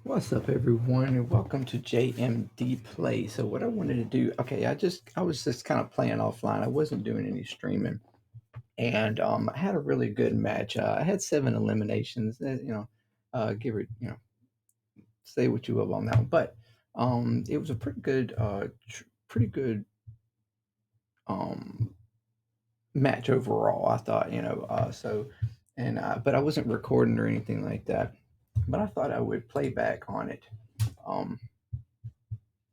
What's up, everyone, and welcome to JMD Play. So what I wanted to do, okay, I was just kind of playing offline. I wasn't doing any streaming, and I had a really good match. I had 7 eliminations. Give it, say what you will on that one, but it was a pretty good um match overall. I thought, but I wasn't recording or anything like that. But I thought I would play back on it. Um,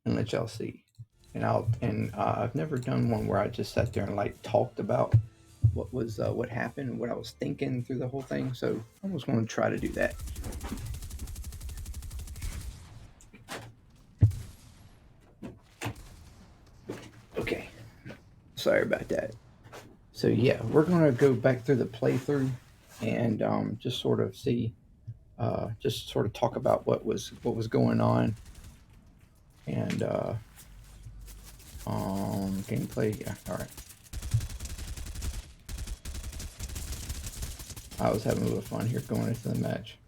and let y'all see. I've never done one where I just sat there and like talked about what happened, what I was thinking through the whole thing. So I was going to try to do that. Okay, sorry about that. So yeah, we're going to go back through the playthrough and just sort of see, just sort of talk about what was going on and gameplay. Yeah, all right. I was having a little fun here going into the match.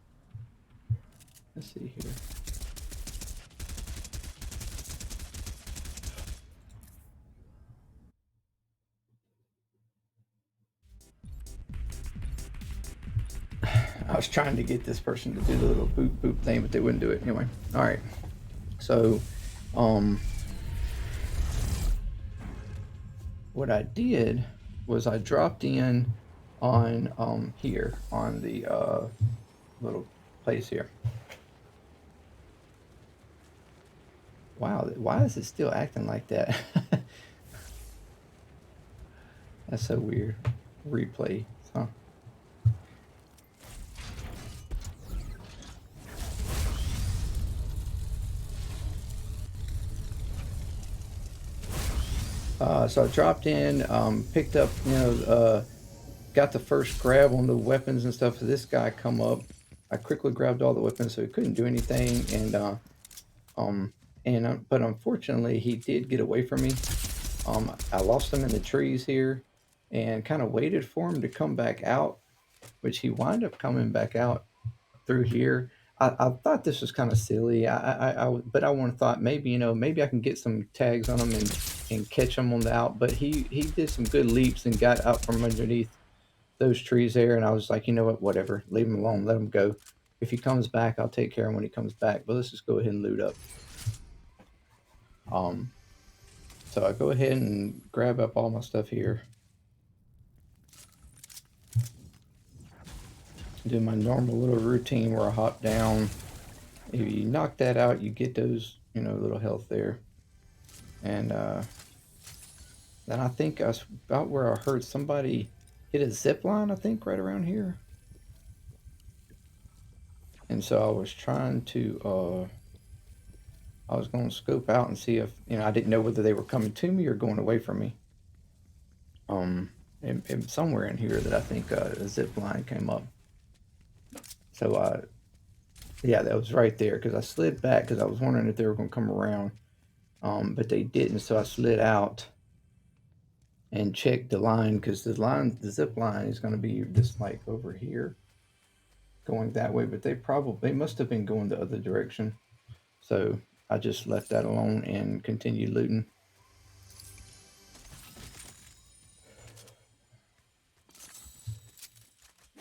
Let's see here. I was trying to get this person to do the little boop boop thing, but they wouldn't do it anyway. All right. So, um, what I did was I dropped in on here on the little place here. Wow, why is it still acting like that? That's so weird. Replay, huh? So I dropped in, picked up, got the first grab on the weapons and stuff. So this guy come up. I quickly grabbed all the weapons, so he couldn't do anything, um, but unfortunately, he did get away from me. I lost him in the trees here, and kind of waited for him to come back out, which he wound up coming back out through here. I thought this was kind of silly. But I want to thought maybe maybe I can get some tags on him and catch him on the out. But he did some good leaps and got out from underneath those trees there, and I was like, you know what, whatever, leave him alone, let him go. If he comes back, I'll take care of him when he comes back. But let's just go ahead and loot up. Um, so I go ahead and grab up all my stuff here. Do my normal little routine where I hop down. If you knock that out, you get those, little health there. And then I think I was about where I heard somebody hit a zip line, I think, right around here. And so I was trying to, I was going to scope out and see if, I didn't know whether they were coming to me or going away from me. And somewhere in here that I think a zip line came up. So, yeah, that was right there because I slid back because I was wondering if they were going to come around. But they didn't. So I slid out and checked the line because the zip line is going to be just like over here going that way. But they must have been going the other direction. So I just left that alone and continued looting.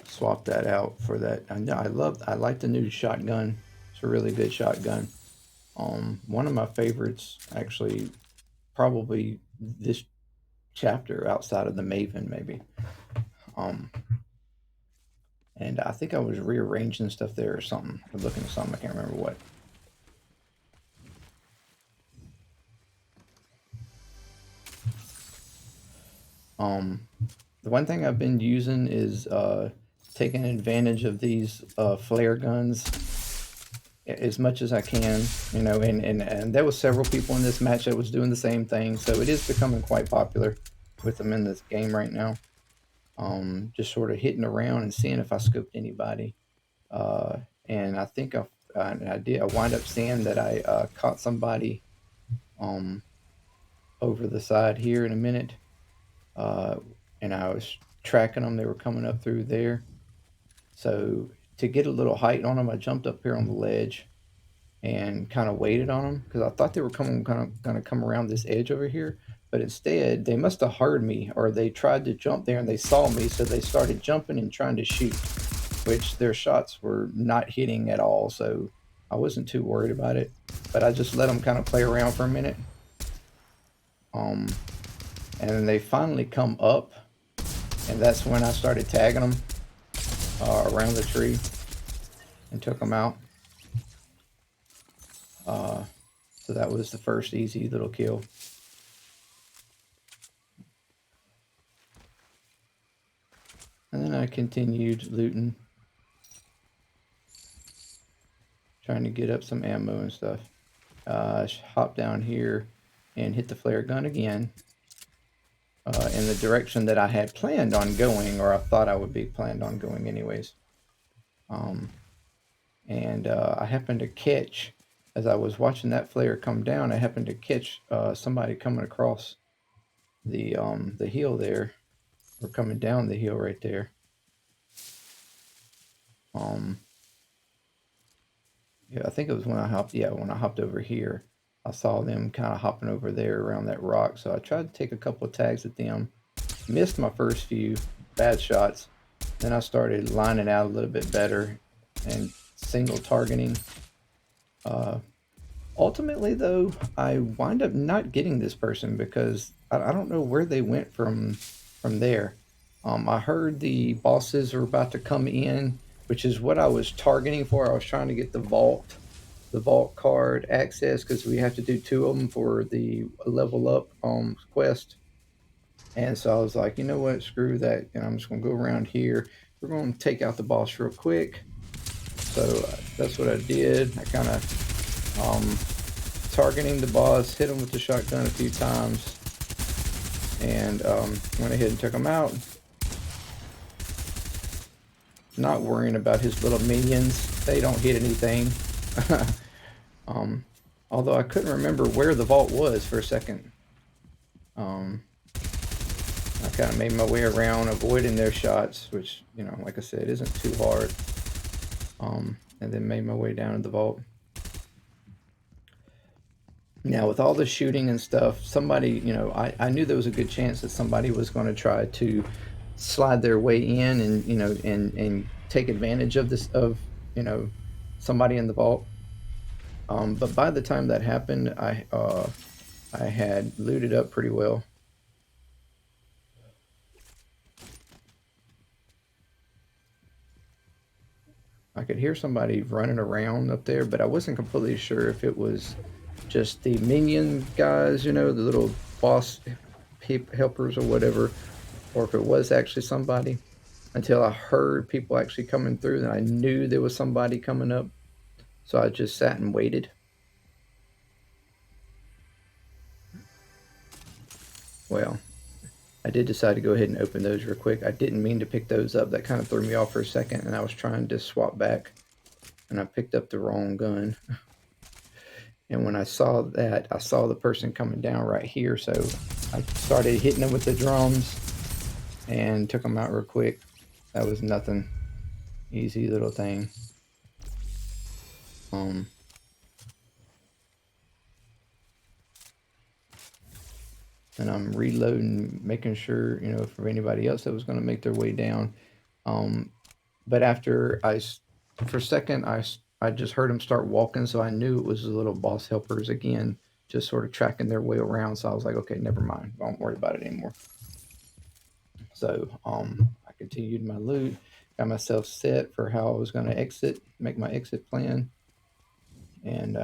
Swap that out for that. I like the new shotgun. It's a really good shotgun. One of my favorites, actually, probably this chapter outside of the Maven, maybe. Um, and I think I was rearranging stuff there or something, or looking at something. I can't remember what. The one thing I've been using is taking advantage of these flare guns as much as I can, and there was several people in this match that was doing the same thing, so it is becoming quite popular with them in this game right now. Just sort of hitting around and seeing if I scoped anybody, and I think I did. I wind up seeing that I caught somebody um, over the side here in a minute, uh, and I was tracking them. They were coming up through there, so to get a little height on them, I jumped up here on the ledge and kind of waited on them because I thought they were gonna come around this edge over here, but instead they must have heard me, or they tried to jump there and they saw me, so they started jumping and trying to shoot, which their shots were not hitting at all. So I wasn't too worried about it, but I just let them kind of play around for a minute. And then they finally come up, and that's when I started tagging them around the tree and took them out. So that was the first easy little kill. And then I continued looting, trying to get up some ammo and stuff. Hop down here and hit the flare gun again in the direction that I had planned on going, or I thought I would be planned on going anyways. I happened to catch, as I was watching that flare come down, I happened to catch somebody coming across the hill there, or coming down the hill right there. Yeah, I think it was when I hopped. Yeah, when I hopped over here, I saw them kind of hopping over there around that rock. So I tried to take a couple of tags at them. Missed my first few bad shots. Then I started lining out a little bit better and single targeting. Ultimately, though, I wind up not getting this person because I don't know where they went from there. I heard the bosses were about to come in, which is what I was targeting for. I was trying to get the vault card access because we have to do 2 of them for the level up quest. And so I was like, you know what, screw that, and I'm just gonna go around here. We're gonna take out the boss real quick. So that's what I did. I kind of targeting the boss, hit him with the shotgun a few times, and went ahead and took him out. Not worrying about his little minions. They don't hit anything. Although I couldn't remember where the vault was for a second. I kind of made my way around, avoiding their shots, which, you know, like I said, isn't too hard. And then made my way down to the vault. Now, with all the shooting and stuff, somebody, you know, I knew there was a good chance that somebody was going to try to slide their way in and, you know, and take advantage of this, of, you know, somebody in the vault. But by the time that happened, I had looted up pretty well. I could hear somebody running around up there, but I wasn't completely sure if it was just the minion guys, you know, the little boss helpers or whatever, or if it was actually somebody, until I heard people actually coming through, and I knew there was somebody coming up. So I just sat and waited. Well, I did decide to go ahead and open those real quick. I didn't mean to pick those up. That kind of threw me off for a second, and I was trying to swap back, and I picked up the wrong gun. And when I saw that, I saw the person coming down right here, so I started hitting them with the drums and took them out real quick. That was nothing. Easy little thing. And I'm reloading, making sure, you know, for anybody else that was going to make their way down. But after for a second, I just heard them start walking, so I knew it was the little boss helpers again, just sort of tracking their way around. So I was like, okay, never mind. I won't worry about it anymore. So I continued my loot, got myself set for how I was going to exit, make my exit plan, and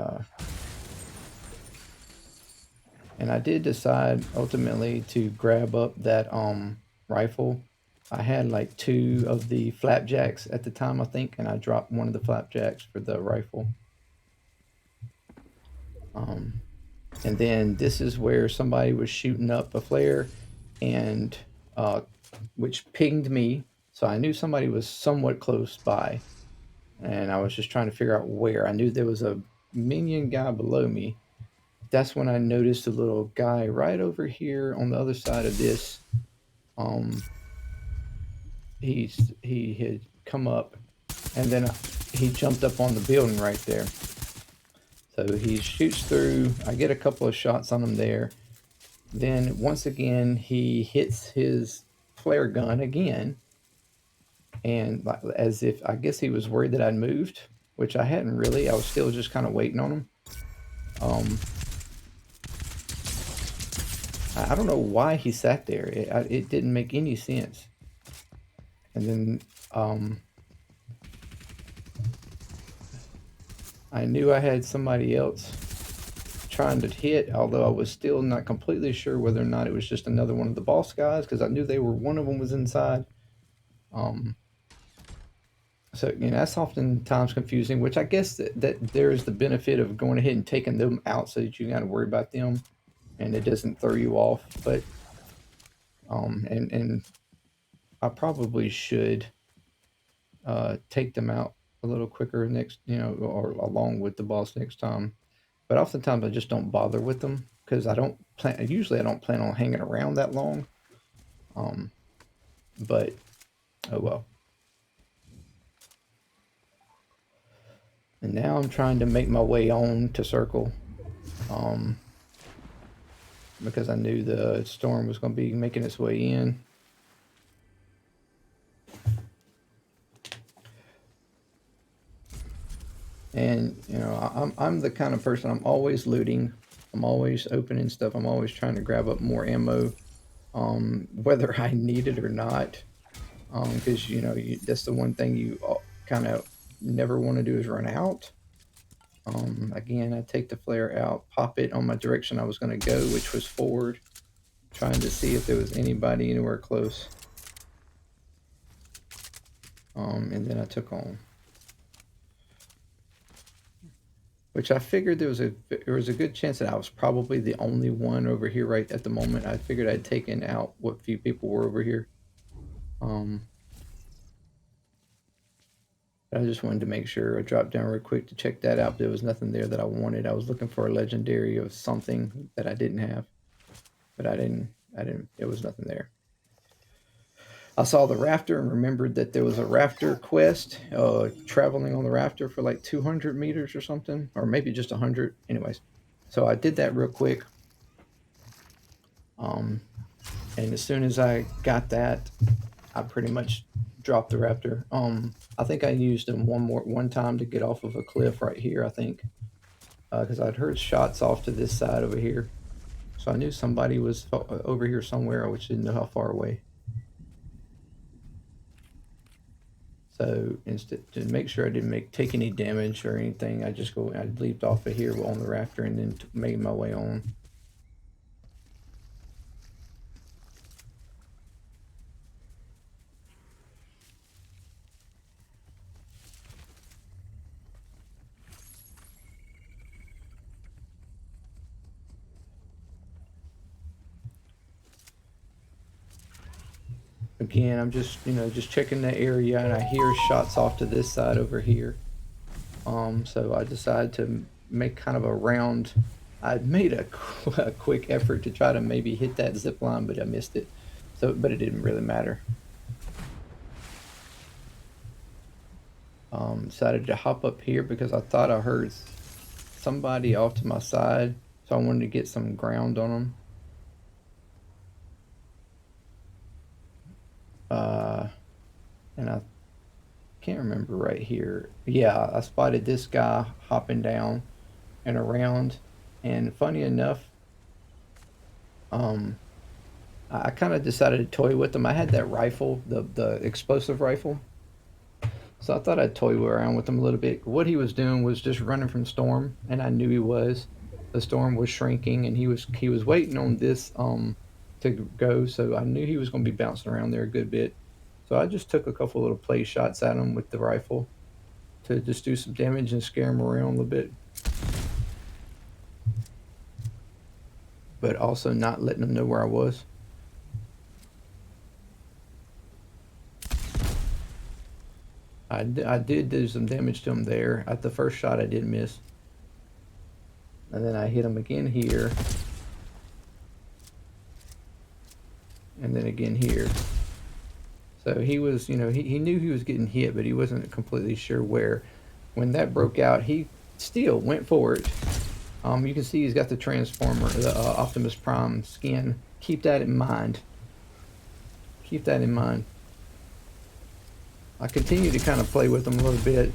I did decide ultimately to grab up that rifle. I had like 2 of the flapjacks at the time, I think, and I dropped one of the flapjacks for the rifle. And then this is where somebody was shooting up a flare, and which pinged me, so I knew somebody was somewhat close by, and I was just trying to figure out where. I knew there was a minion guy below me. That's when I noticed a little guy right over here on the other side of this. He had come up, and then he jumped up on the building right there. So he shoots through. I get a couple of shots on him there. Then once again, he hits his flare gun again. And as if, I guess he was worried that I'd moved, which I hadn't really. I was still just kind of waiting on him. I don't know why he sat there. It didn't make any sense. And then I knew I had somebody else trying to hit, although I was still not completely sure whether or not it was just another one of the boss guys, because I knew one of them was inside. So, that's oftentimes confusing, which I guess that there is the benefit of going ahead and taking them out so that you got to worry about them and it doesn't throw you off. But, and I probably should take them out a little quicker next, or along with the boss next time. But oftentimes I just don't bother with them because usually I don't plan on hanging around that long. But, oh well. And now I'm trying to make my way on to circle. Because I knew the storm was going to be making its way in. And, I'm the kind of person, I'm always looting. I'm always opening stuff. I'm always trying to grab up more ammo, whether I need it or not. Because, that's the one thing you kind of never want to do is run out. Again, I take the flare out, pop it on my direction I was going to go, which was forward, trying to see if there was anybody anywhere close. And then I took on. Which I figured there was a good chance that I was probably the only one over here right at the moment. I figured I'd taken out what few people were over here. I just wanted to make sure. I dropped down real quick to check that out. There was nothing there that I wanted. I was looking for a legendary of something that I didn't have, but I didn't. There was nothing there. I saw the rafter and remembered that there was a rafter quest, traveling on the rafter for like 200 meters or something, or maybe just 100. Anyways, so I did that real quick. And as soon as I got that, I pretty much dropped the raptor. I think I used him one time to get off of a cliff right here, I think, because I'd heard shots off to this side over here. So I knew somebody was over here somewhere, which didn't know how far away. So instead, to make sure I didn't take any damage or anything, I leaped off of here on the rafter and then made my way on. Again, I'm just checking the area, and I hear shots off to this side over here. So I decided to make kind of a round. I made a quick effort to try to maybe hit that zip line, but I missed it. But it didn't really matter. Decided to hop up here because I thought I heard somebody off to my side, so I wanted to get some ground on them. And I can't remember right here. Yeah, I spotted this guy hopping down and around, and funny enough, I kind of decided to toy with him. I had that rifle, the explosive rifle, so I thought I'd toy around with him a little bit. What he was doing was just running from storm, and I knew he was. The storm was shrinking, and he was waiting on this to go, so I knew he was going to be bouncing around there a good bit. So I just took a couple little play shots at him with the rifle to just do some damage and scare him around a little bit. But also not letting him know where I was. I did do some damage to him there. At the first shot I did miss. And then I hit him again here. And then again here. So he was, he knew he was getting hit, but he wasn't completely sure where. When that broke out, he still went for it. You can see he's got the Transformer, the Optimus Prime skin. Keep that in mind. Keep that in mind. I continue to kind of play with him a little bit.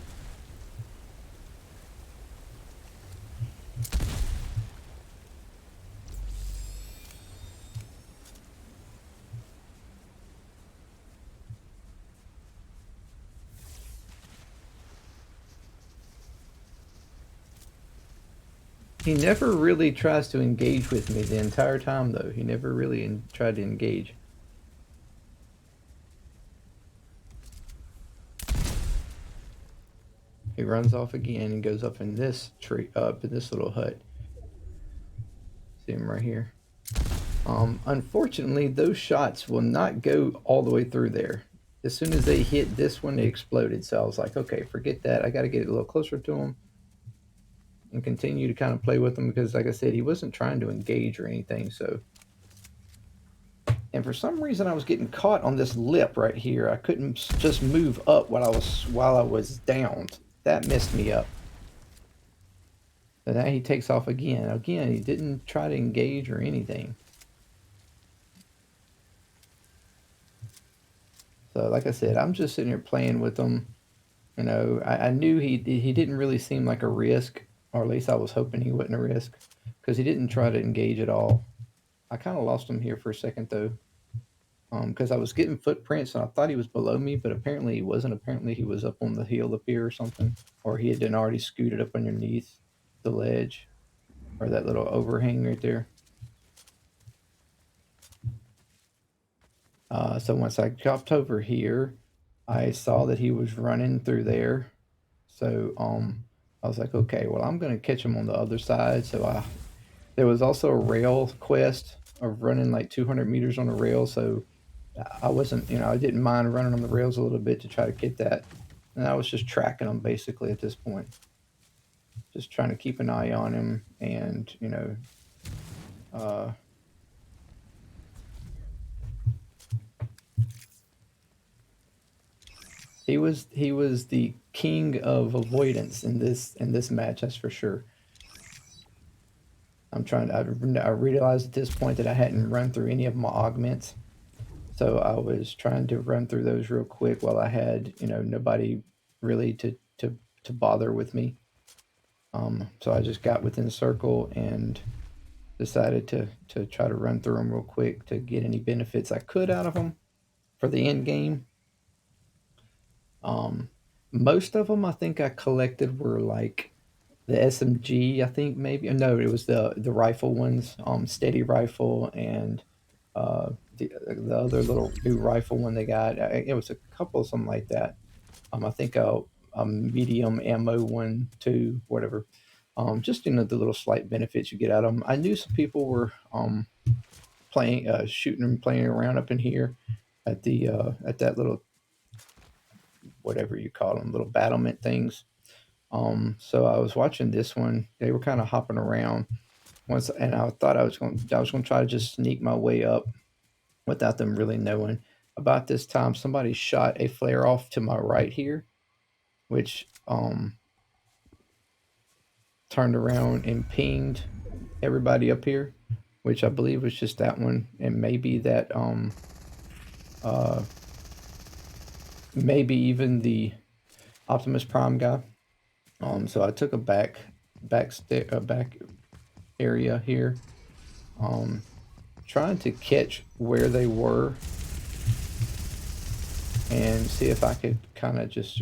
He never really tries to engage with me the entire time, though. He never really tried to engage. He runs off again and goes up in this tree, up in this little hut. See him right here. Unfortunately, those shots will not go all the way through there. As soon as they hit this one, it exploded. So I was like, okay, forget that. I got to get a little closer to him and continue to kind of play with him because, like I said, he wasn't trying to engage or anything. So, and for some reason, I was getting caught on this lip right here. I couldn't just move up while I was downed. That messed me up. So now he takes off again. Again, he didn't try to engage or anything. So, like I said, I'm just sitting here playing with him. You know, I knew he didn't really seem like a risk, or at least I was hoping he wasn't a risk, because he didn't try to engage at all. I kind of lost him here for a second though, because I was getting footprints and I thought he was below me, but apparently he wasn't. Apparently he was up on the hill up here or something, or he had been already scooted up underneath the ledge, or that little overhang right there. So once I jumped over here, I saw that he was running through there. So I was like, okay, well, I'm gonna catch him on the other side. So there was also a rail quest of running like 200 meters on a rail. So I wasn't, I didn't mind running on the rails a little bit to try to get that. And I was just tracking him basically at this point, just trying to keep an eye on him and uh, he was the king of avoidance in this match, that's for sure. I realized at this point that I hadn't run through any of my augments, so I was trying to run through those real quick while I had nobody really to bother with me. So I just got within the circle and decided to try to run through them real quick to get any benefits I could out of them for the end game. Um, Most of them I think I collected were like the SMG. I think maybe no, it was the rifle ones, steady rifle and the other little new rifle one they got. It was a couple something like that. I think a medium ammo one too, whatever. Just the little slight benefits you get out of them. I knew some people were playing, shooting and playing around up in here at that little whatever you call them, little battlement things. So I was watching this one. They were kind of hopping around once, and I thought I was going to try to just sneak my way up without them really knowing. About this time, somebody shot a flare off to my right here, which turned around and pinged everybody up here, which I believe was just that one, and maybe that uh, maybe even the Optimus Prime guy. So I took a back area here, um, trying to catch where they were and see if I could kind of just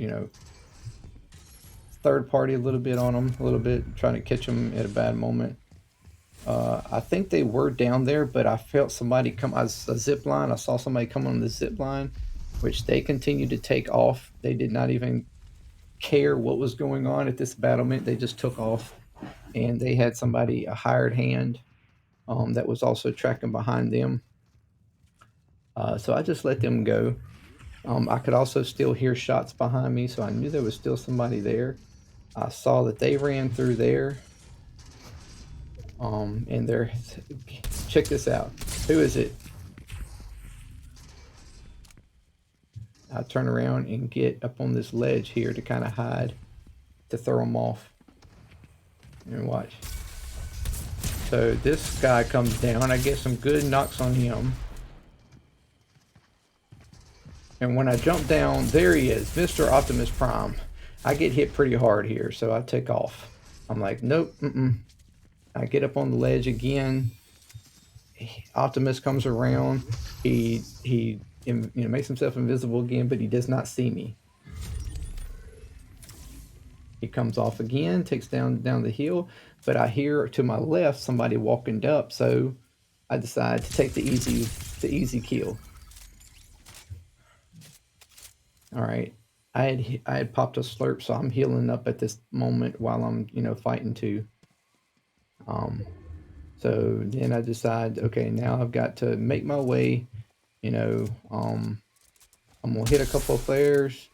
third party a little bit on them, a little bit trying to catch them at a bad moment. I think they were down there, but I felt somebody come. A zip line. I saw somebody come on the zip line, which they continued to take off. They did not even care what was going on at this battlement. They just took off, and they had somebody, a hired hand, that was also tracking behind them. So I just let them go. I could also still hear shots behind me, so I knew there was still somebody there. I saw that they ran through there. And they're, check this out. Who is it? I turn around and get up on this ledge here to kind of hide, to throw them off. And watch. So this guy comes down. I get some good knocks on him. And when I jump down, there he is, Mr. Optimus Prime. I get hit pretty hard here, so I take off. I'm like, nope, I get up on the ledge again. Optimus comes around. He makes himself invisible again, but he does not see me. He comes off again, takes down the hill, but I hear to my left somebody walking up, so I decide to take the easy kill. All right, I had popped a slurp, so I'm healing up at this moment while I'm fighting too. So then I decide, okay, now I've got to make my way. I'm gonna hit a couple of flares,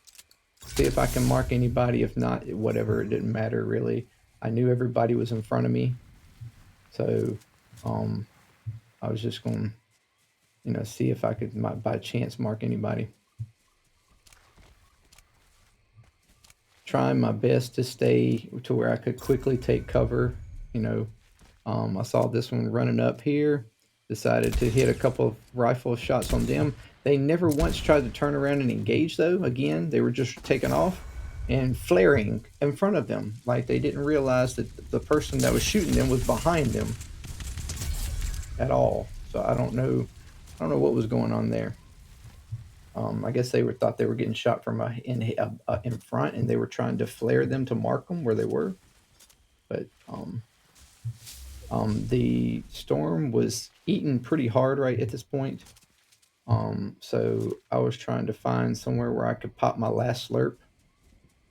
see if I can mark anybody. If not, whatever, it didn't matter really. I knew everybody was in front of me, so I was just going to see if I could by chance mark anybody. Trying my best to stay to where I could quickly take cover. I saw this one running up here, decided to hit a couple of rifle shots on them. They never once tried to turn around and engage, though. Again, they were just taking off and flaring in front of them, like they didn't realize that the person that was shooting them was behind them at all. So I don't know what was going on there. I guess they thought they were getting shot from in front, and they were trying to flare them to mark them where they were. But the storm was eating pretty hard right at this point. So I was trying to find somewhere where I could pop my last slurp.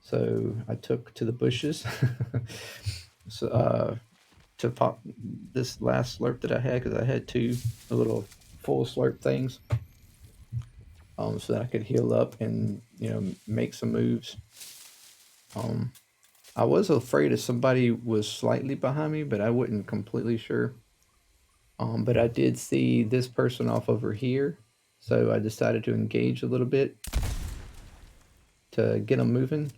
So I took to the bushes so, to pop this last slurp that I had, because I had two little full slurp things, so that I could heal up and make some moves. I was afraid if somebody was slightly behind me, but I wasn't completely sure. But I did see this person off over here, so I decided to engage a little bit to get them moving.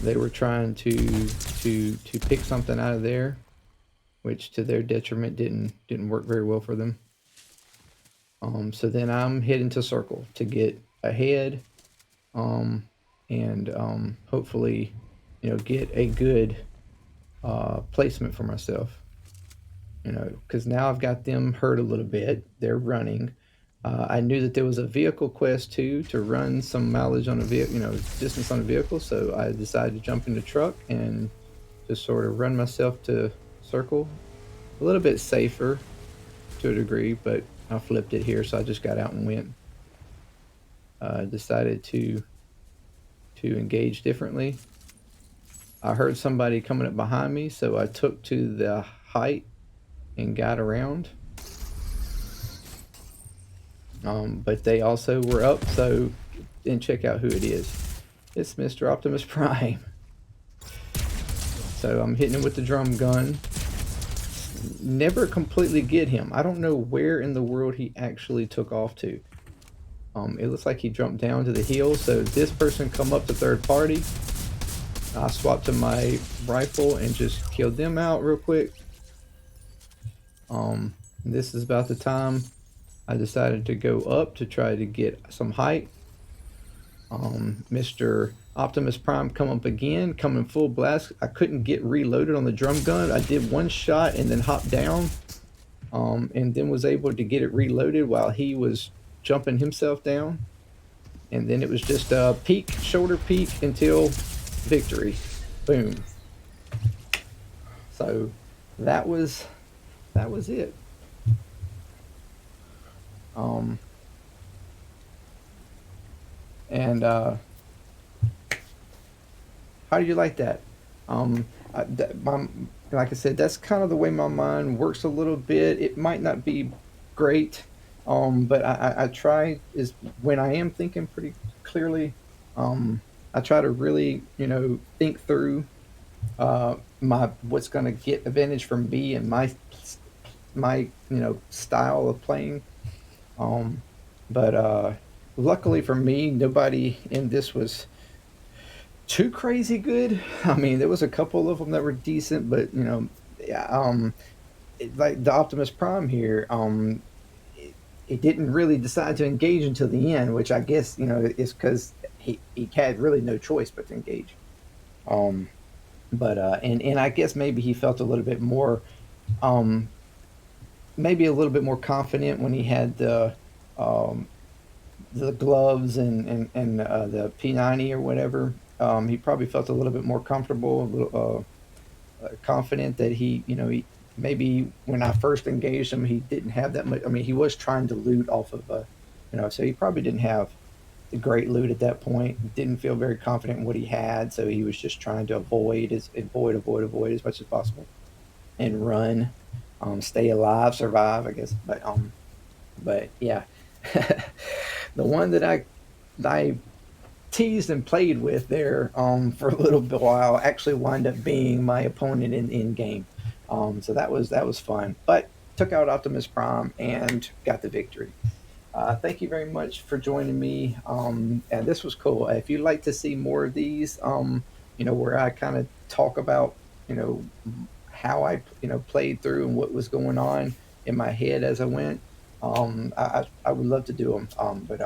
They were trying to pick something out of there, which to their detriment didn't work very well for them. So then I'm heading to circle to get ahead, and hopefully, get a good placement for myself. Because now I've got them hurt a little bit. They're running. I knew that there was a vehicle quest too, to run some mileage on a vehicle, distance on a vehicle. So I decided to jump in the truck and just sort of run myself to circle. A little bit safer to a degree, but I flipped it here, so I just got out and went. Decided to engage differently. I heard somebody coming up behind me, so I took to the height and got around. But they also were up, so and check out who it is. It's Mr. Optimus Prime. So I'm hitting him with the drum gun. Never completely get him. I don't know where in the world he actually took off to. It looks like he jumped down to the hill, so this person come up to third party. I swapped to my rifle and just killed them out real quick. This is about the time I decided to go up to try to get some height. Mr. Optimus Prime come up again, coming full blast. I couldn't get reloaded on the drum gun. I did one shot and then hopped down, and then was able to get it reloaded while he was jumping himself down. And then it was just a shoulder peak until victory. Boom. So that was it. And how do you like that? Like I said, that's kind of the way my mind works a little bit. It might not be great, but I try, is when I am thinking pretty clearly, I try to really, think through what's going to get advantage from me and my style of playing. But luckily for me, nobody in this was too crazy good. I mean, there was a couple of them that were decent, but yeah, like the Optimus Prime here, it didn't really decide to engage until the end, which I guess is because he had really no choice but to engage. Um, but and I guess maybe he felt a little bit more, um, maybe a little bit more confident when he had um, the gloves and the P90 or whatever. He probably felt a little bit more comfortable, a little confident that he maybe when I first engaged him, he didn't have that much. I mean, he was trying to loot off of so he probably didn't have the great loot at that point. He didn't feel very confident in what he had, so he was just trying to avoid as much as possible and run, stay alive, survive, I guess. But yeah, the one that I teased and played with there for a little bit while actually wound up being my opponent in game. So that was fun. But took out Optimus Prime and got the victory. Thank you very much for joining me. And this was cool. If you'd like to see more of these, where I kind of talk about, how I, played through and what was going on in my head as I went, I would love to do them. But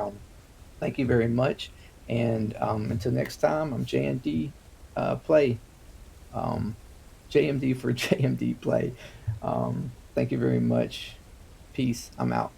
thank you very much. And until next time, I'm JMD Play. Um, JMD for JMD Play. Thank you very much. Peace. I'm out.